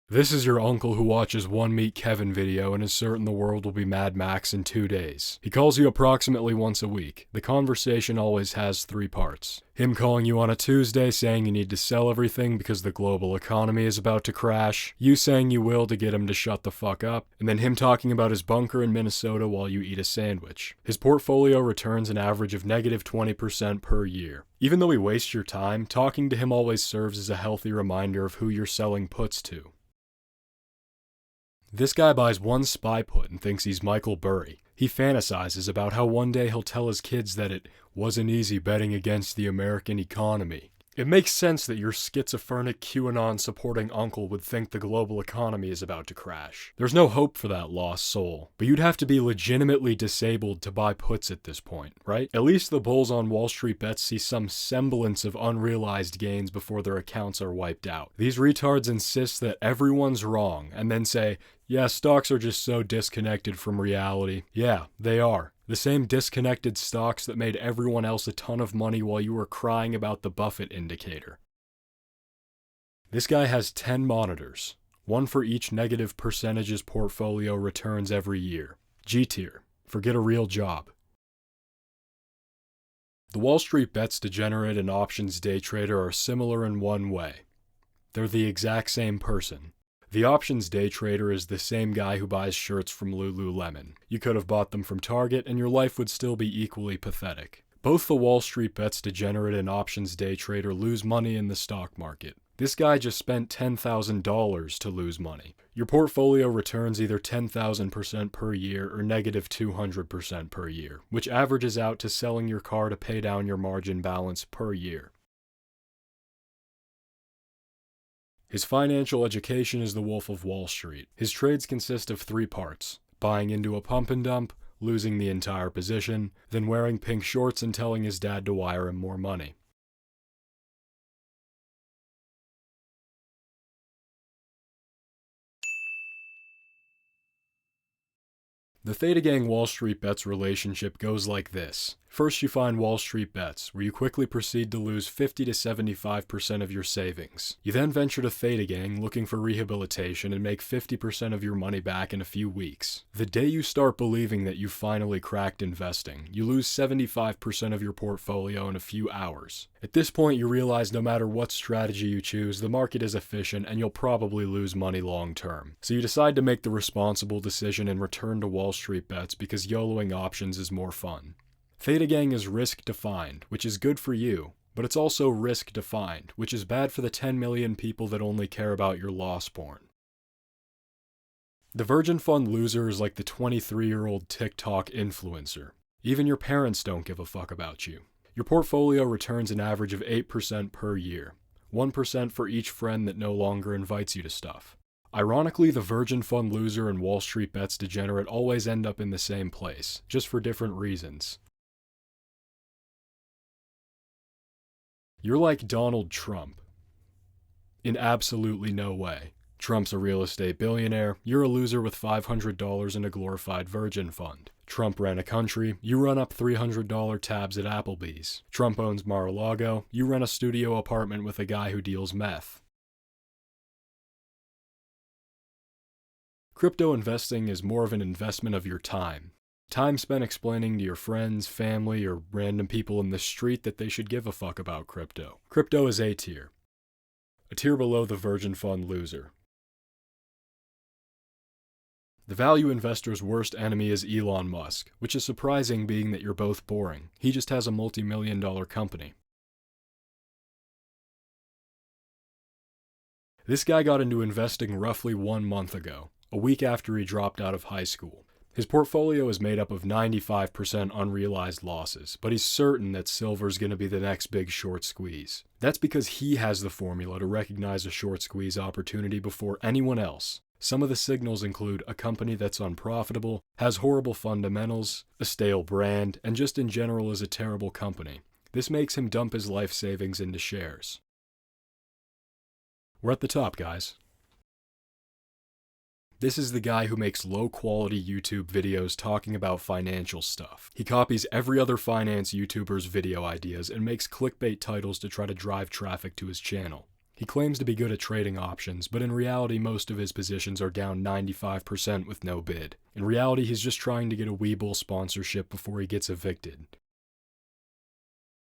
This is your uncle who watches one Meet Kevin video and is certain the world will be Mad Max in 2 days. He calls you approximately once a week. The conversation always has 3 parts. Him calling you on a Tuesday saying you need to sell everything because the global economy is about to crash, you saying you will to get him to shut the fuck up, and then him talking about his bunker in Minnesota while you eat a sandwich. His portfolio returns an average of negative 20% per year. Even though he wastes your time, talking to him always serves as a healthy reminder of who you're selling puts to. This guy buys one SPY put and thinks he's Michael Burry. He fantasizes about how one day he'll tell his kids that it wasn't easy betting against the American economy. It makes sense that your schizophrenic QAnon-supporting uncle would think the global economy is about to crash. There's no hope for that lost soul, but you'd have to be legitimately disabled to buy puts at this point, right? At least the bulls on Wall Street bets see some semblance of unrealized gains before their accounts are wiped out. These retards insist that everyone's wrong, and then say, yeah, stocks are just so disconnected from reality. Yeah, they are. The same disconnected stocks that made everyone else a ton of money while you were crying about the Buffett indicator. This guy has 10 monitors, one for each negative percentages portfolio returns every year. G tier, forget a real job. The Wall Street bets degenerate and options day trader are similar in one way. They're the exact same person. The options day trader is the same guy who buys shirts from Lululemon. You could have bought them from Target and your life would still be equally pathetic. Both the Wall Street bets degenerate and options day trader lose money in the stock market. This guy just spent $10,000 to lose money. Your portfolio returns either 10,000% per year or negative 200% per year, which averages out to selling your car to pay down your margin balance per year. His financial education is the Wolf of Wall Street. His trades consist of 3 parts: buying into a pump and dump, losing the entire position, then wearing pink shorts and telling his dad to wire him more money. The Theta Gang Wall Street Bets relationship goes like this. First you find Wall Street Bets, where you quickly proceed to lose 50 to 75% of your savings. You then venture to Theta Gang looking for rehabilitation and make 50% of your money back in a few weeks. The day you start believing that you've finally cracked investing, you lose 75% of your portfolio in a few hours. At this point you realize no matter what strategy you choose, the market is efficient and you'll probably lose money long term. So you decide to make the responsible decision and return to Wall Street Bets because YOLOing options is more fun. Theta Gang is risk-defined, which is good for you, but it's also risk-defined, which is bad for the 10 million people that only care about your loss porn. The Virginfund Loser is like the 23-year-old TikTok influencer. Even your parents don't give a fuck about you. Your portfolio returns an average of 8% per year, 1% for each friend that no longer invites you to stuff. Ironically, the Virginfund Loser and Wall Street Bets degenerate always end up in the same place, just for different reasons. You're like Donald Trump. In absolutely no way. Trump's a real estate billionaire, you're a loser with $500 in a glorified Virgin fund. Trump ran a country, you run up $300 tabs at Applebee's. Trump owns Mar-a-Lago, you rent a studio apartment with a guy who deals meth. Crypto investing is more of an investment of your time. Time spent explaining to your friends, family, or random people in the street that they should give a fuck about crypto. Crypto is A tier. A tier below the Virginfund Loser. The value investor's worst enemy is Elon Musk, which is surprising being that you're both boring. He just has a multi-million-dollar company. This guy got into investing roughly 1 month ago, a week after he dropped out of high school. His portfolio is made up of 95% unrealized losses, but he's certain that silver's going to be the next big short squeeze. That's because he has the formula to recognize a short squeeze opportunity before anyone else. Some of the signals include a company that's unprofitable, has horrible fundamentals, a stale brand, and just in general is a terrible company. This makes him dump his life savings into shares. We're at the top, guys. This is the guy who makes low-quality YouTube videos talking about financial stuff. He copies every other finance YouTuber's video ideas and makes clickbait titles to try to drive traffic to his channel. He claims to be good at trading options, but in reality most of his positions are down 95% with no bid. In reality, he's just trying to get a Webull sponsorship before he gets evicted.